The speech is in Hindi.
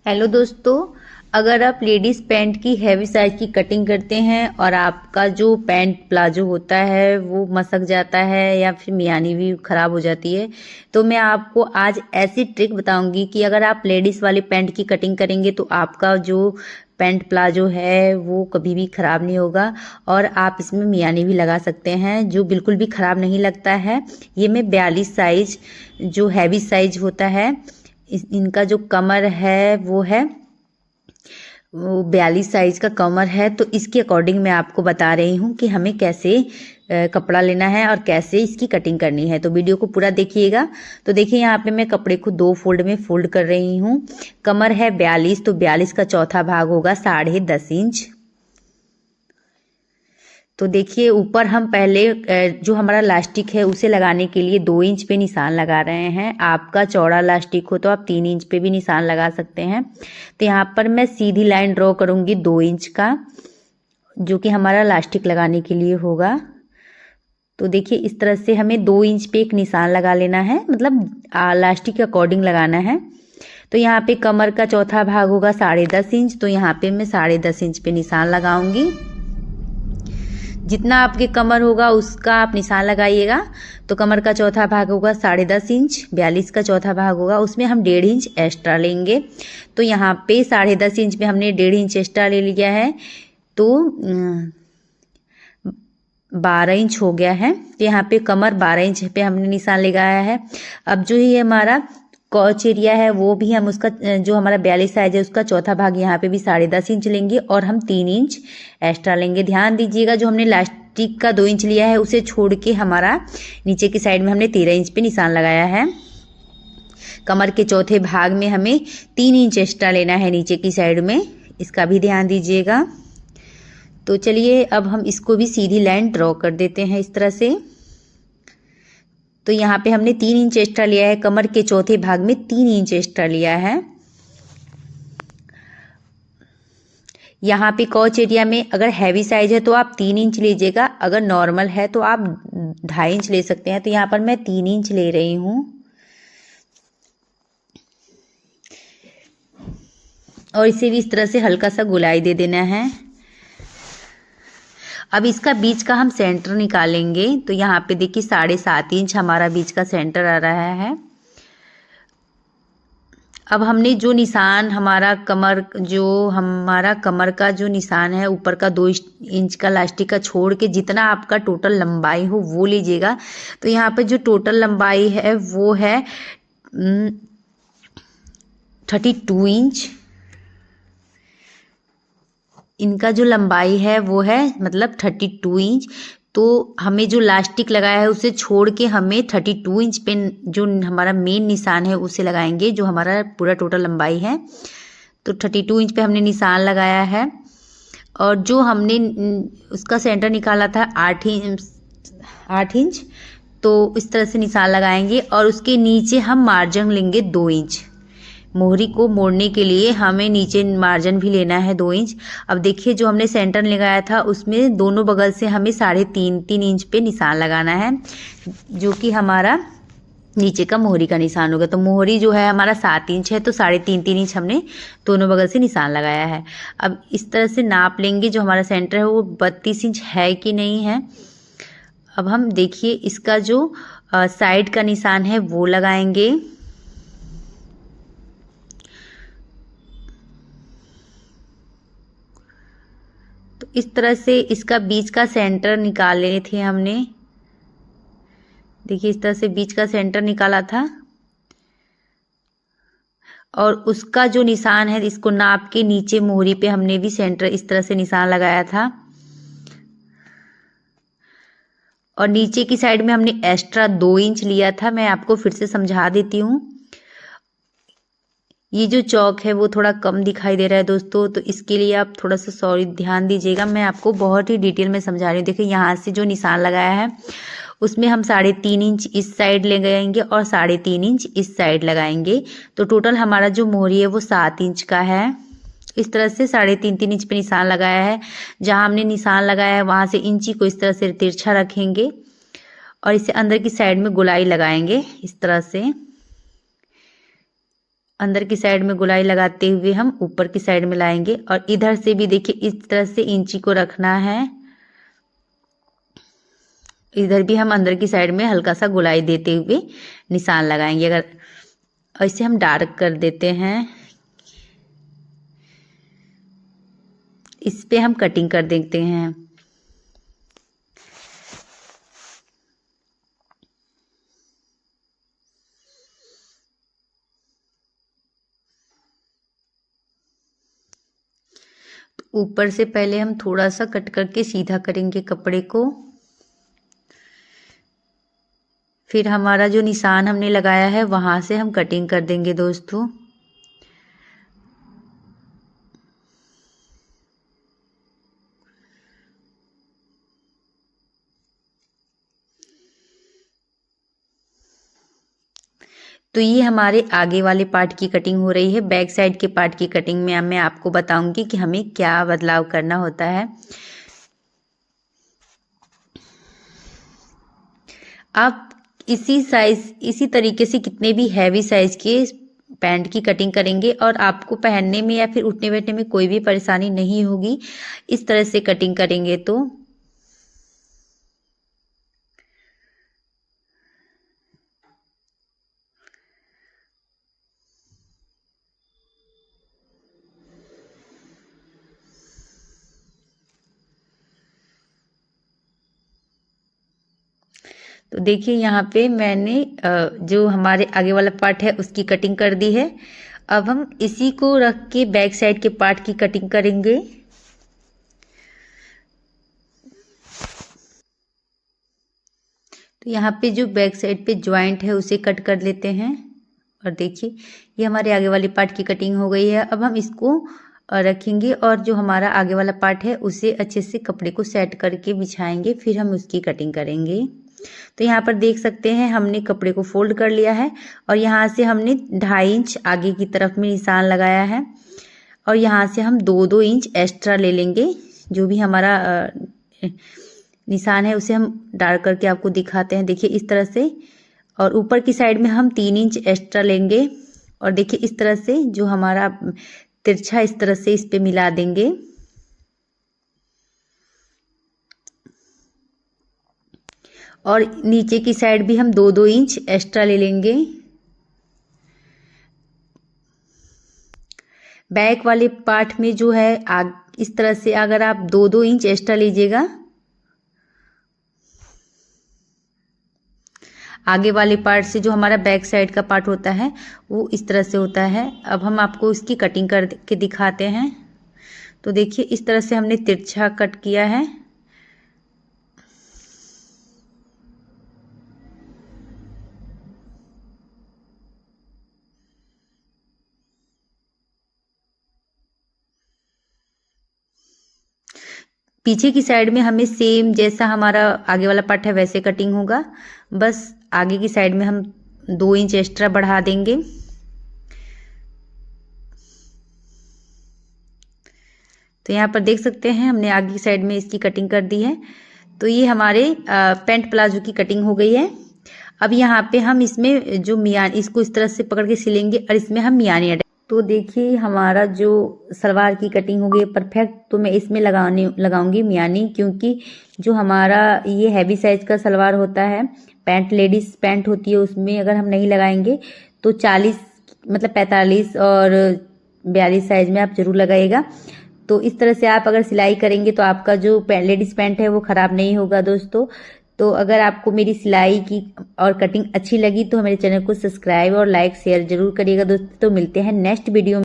हेलो दोस्तों, अगर आप लेडीज़ पैंट की हैवी साइज की कटिंग करते हैं और आपका जो पैंट प्लाजो होता है वो मसक जाता है या फिर मियानी भी ख़राब हो जाती है, तो मैं आपको आज ऐसी ट्रिक बताऊंगी कि अगर आप लेडीज़ वाले पैंट की कटिंग करेंगे तो आपका जो पैंट प्लाजो है वो कभी भी ख़राब नहीं होगा और आप इसमें मियानी भी लगा सकते हैं जो बिल्कुल भी ख़राब नहीं लगता है। ये मैं 42 साइज जो हैवी साइज होता है इनका जो कमर है वो 42 साइज का कमर है, तो इसके अकॉर्डिंग मैं आपको बता रही हूँ कि हमें कैसे कपड़ा लेना है और कैसे इसकी कटिंग करनी है। तो वीडियो को पूरा देखिएगा। तो देखिए यहाँ पे मैं कपड़े को 2 फोल्ड में फोल्ड कर रही हूँ। कमर है 42, तो 42 का चौथा भाग होगा 10.5 इंच। तो देखिए ऊपर हम पहले जो हमारा लास्टिक है उसे लगाने के लिए 2 इंच पे निशान लगा रहे हैं। आपका चौड़ा लास्टिक हो तो आप 3 इंच पे भी निशान लगा सकते हैं। तो यहाँ पर मैं सीधी लाइन ड्रॉ करूँगी 2 इंच का, जो कि हमारा लास्टिक लगाने के लिए होगा। तो देखिए इस तरह से हमें 2 इंच पे एक निशान लगा लेना है, मतलब लास्टिक के अकॉर्डिंग लगाना है। तो यहाँ पे कमर का चौथा भाग होगा 10.5 इंच, तो यहाँ पे मैं 10.5 इंच पे निशान लगाऊंगी। जितना आपके कमर होगा उसका आप निशान लगाइएगा। तो कमर का चौथा भाग होगा 10.5 इंच, 42 का चौथा भाग होगा, उसमें हम 1.5 इंच एक्स्ट्रा लेंगे। तो यहाँ पे 10.5 इंच में हमने 1.5 इंच एक्स्ट्रा ले लिया है, तो 12 इंच हो गया है। तो यहाँ पे कमर 12 इंच पे हमने निशान लगाया है। अब जो ये हमारा कॉच एरिया है वो भी हम उसका जो हमारा 42 साइज है उसका चौथा भाग यहाँ पे भी 10.5 इंच लेंगे और हम 3 इंच एक्स्ट्रा लेंगे। ध्यान दीजिएगा जो हमने लास्टिक का 2 इंच लिया है उसे छोड़ के हमारा नीचे की साइड में हमने 13 इंच पे निशान लगाया है। कमर के चौथे भाग में हमें 3 इंच एक्स्ट्रा लेना है नीचे की साइड में, इसका भी ध्यान दीजिएगा। तो चलिए अब हम इसको भी सीधी लाइन ड्रॉ कर देते हैं इस तरह से। तो यहाँ पे हमने 3 इंच एक्स्ट्रा लिया है, कमर के चौथे भाग में 3 इंच एक्स्ट्रा लिया है। यहाँ पे कॉच एरिया में अगर हैवी साइज है तो आप 3 इंच लीजिएगा, अगर नॉर्मल है तो आप 2.5 इंच ले सकते हैं। तो यहाँ पर मैं 3 इंच ले रही हूँ और इसे भी इस तरह से हल्का सा गोलाई दे देना है। अब इसका बीच का हम सेंटर निकालेंगे। तो यहाँ पे देखिए 7.5 इंच हमारा बीच का सेंटर आ रहा है। अब हमने जो निशान हमारा कमर का जो निशान है ऊपर का 2 इंच का लास्टिक का छोड़ के जितना आपका टोटल लंबाई हो वो लीजिएगा। तो यहाँ पे जो टोटल लंबाई है वो है 32 इंच। इनका जो लंबाई है वो है मतलब 32 इंच। तो हमें जो लास्टिक लगाया है उसे छोड़ के हमें 32 इंच पे जो हमारा मेन निशान है उसे लगाएंगे, जो हमारा पूरा टोटल लंबाई है। तो 32 इंच पे हमने निशान लगाया है और जो हमने उसका सेंटर निकाला था 8 इंच। तो इस तरह से निशान लगाएंगे और उसके नीचे हम मार्जिन लेंगे 2 इंच। मोहरी को मोड़ने के लिए हमें नीचे मार्जिन भी लेना है 2 इंच। अब देखिए जो हमने सेंटर लगाया था उसमें दोनों बगल से हमें 3.5 इंच पे निशान लगाना है, जो कि हमारा नीचे का मोहरी का निशान होगा। तो मोहरी जो है हमारा 7 इंच है, तो 3.5 इंच हमने दोनों बगल से निशान लगाया है। अब इस तरह से नाप लेंगे जो हमारा सेंटर है वो 32 इंच है कि नहीं है। अब हम देखिए इसका जो साइड का निशान है वो लगाएंगे। तो इस तरह से इसका बीच का सेंटर निकाले थे हमने। देखिए इस तरह से बीच का सेंटर निकाला था और उसका जो निशान है इसको नाप के नीचे मोहरी पे हमने भी सेंटर इस तरह से निशान लगाया था। और नीचे की साइड में हमने एक्स्ट्रा 2 इंच लिया था। मैं आपको फिर से समझा देती हूँ। ये जो चौक है वो थोड़ा कम दिखाई दे रहा है दोस्तों, तो इसके लिए आप थोड़ा सा सॉरी ध्यान दीजिएगा। मैं आपको बहुत ही डिटेल में समझा रही हूँ। देखिए यहाँ से जो निशान लगाया है उसमें हम 3.5 इंच इस साइड ले जाएंगे और 3.5 इंच इस साइड लगाएंगे। तो टोटल हमारा जो मोहरी है वो 7 इंच का है। इस तरह से 3.5 इंच पे निशान लगाया है। जहाँ हमने निशान लगाया है वहाँ से इंची को इस तरह से तिरछा रखेंगे और इसे अंदर की साइड में गोलाई लगाएंगे इस तरह से। अंदर की साइड में गोलाई लगाते हुए हम ऊपर की साइड में लाएंगे और इधर से भी देखिए इस तरह से इंची को रखना है। इधर भी हम अंदर की साइड में हल्का सा गोलाई देते हुए निशान लगाएंगे। अगर ऐसे हम डार्क कर देते हैं, इस पे हम कटिंग कर देते हैं। ऊपर से पहले हम थोड़ा सा कट करके सीधा करेंगे कपड़े को, फिर हमारा जो निशान हमने लगाया है वहां से हम कटिंग कर देंगे दोस्तों। तो ये हमारे आगे वाले पार्ट की कटिंग हो रही है। बैक साइड के पार्ट की कटिंग में मैं आपको बताऊंगी कि हमें क्या बदलाव करना होता है। आप इसी तरीके से कितने भी हैवी साइज के पैंट की कटिंग करेंगे और आपको पहनने में या फिर उठने बैठने में कोई भी परेशानी नहीं होगी इस तरह से कटिंग करेंगे तो। तो देखिए यहाँ पे मैंने जो हमारे आगे वाला पार्ट है उसकी कटिंग कर दी है। अब हम इसी को रख के बैक साइड के पार्ट की कटिंग करेंगे। तो यहाँ पे जो बैक साइड पे ज्वाइंट है उसे कट कर लेते हैं और देखिए ये हमारे आगे वाले पार्ट की कटिंग हो गई है। अब हम इसको रखेंगे और जो हमारा आगे वाला पार्ट है उसे अच्छे से कपड़े को सेट करके बिछाएंगे, फिर हम उसकी कटिंग करेंगे। तो यहाँ पर देख सकते हैं हमने कपड़े को फोल्ड कर लिया है और यहाँ से हमने 2.5 इंच आगे की तरफ में निशान लगाया है और यहाँ से हम 2-2 इंच एक्स्ट्रा ले लेंगे। जो भी हमारा निशान है उसे हम डार्क करके आपको दिखाते हैं। देखिए इस तरह से, और ऊपर की साइड में हम 3 इंच एक्स्ट्रा लेंगे और देखिए इस तरह से जो हमारा तिरछा इस तरह से इस पे मिला देंगे। और नीचे की साइड भी हम 2-2 इंच एक्स्ट्रा ले लेंगे। बैक वाले पार्ट में जो है इस तरह से अगर आप 2-2 इंच एक्स्ट्रा लीजिएगा, आगे वाले पार्ट से जो हमारा बैक साइड का पार्ट होता है वो इस तरह से होता है। अब हम आपको इसकी कटिंग करके दिखाते हैं। तो देखिए इस तरह से हमने तिरछा कट किया है। पीछे की साइड में हमें सेम जैसा हमारा आगे वाला पार्ट है वैसे कटिंग होगा, बस आगे की साइड में हम 2 इंच एक्स्ट्रा बढ़ा देंगे। तो यहाँ पर देख सकते हैं हमने आगे की साइड में इसकी कटिंग कर दी है। तो ये हमारे पैंट प्लाजो की कटिंग हो गई है। अब यहाँ पे हम इसमें जो मियान इसको इस तरह से पकड़ के सिलेंगे और इसमें हम मियानी। तो देखिए हमारा जो सलवार की कटिंग हो गई परफेक्ट। तो मैं इसमें लगाऊंगी मियानी, क्योंकि जो हमारा ये हैवी साइज का सलवार होता है, पैंट लेडीज पैंट होती है, उसमें अगर हम नहीं लगाएंगे तो 40 मतलब 45 और 42 साइज में आप जरूर लगाइएगा। तो इस तरह से आप अगर सिलाई करेंगे तो आपका जो लेडीज पैंट है वो खराब नहीं होगा दोस्तों। तो अगर आपको मेरी सिलाई की और कटिंग अच्छी लगी तो मेरे चैनल को सब्सक्राइब और लाइक शेयर जरूर करिएगा दोस्तों। तो मिलते हैं नेक्स्ट वीडियो में।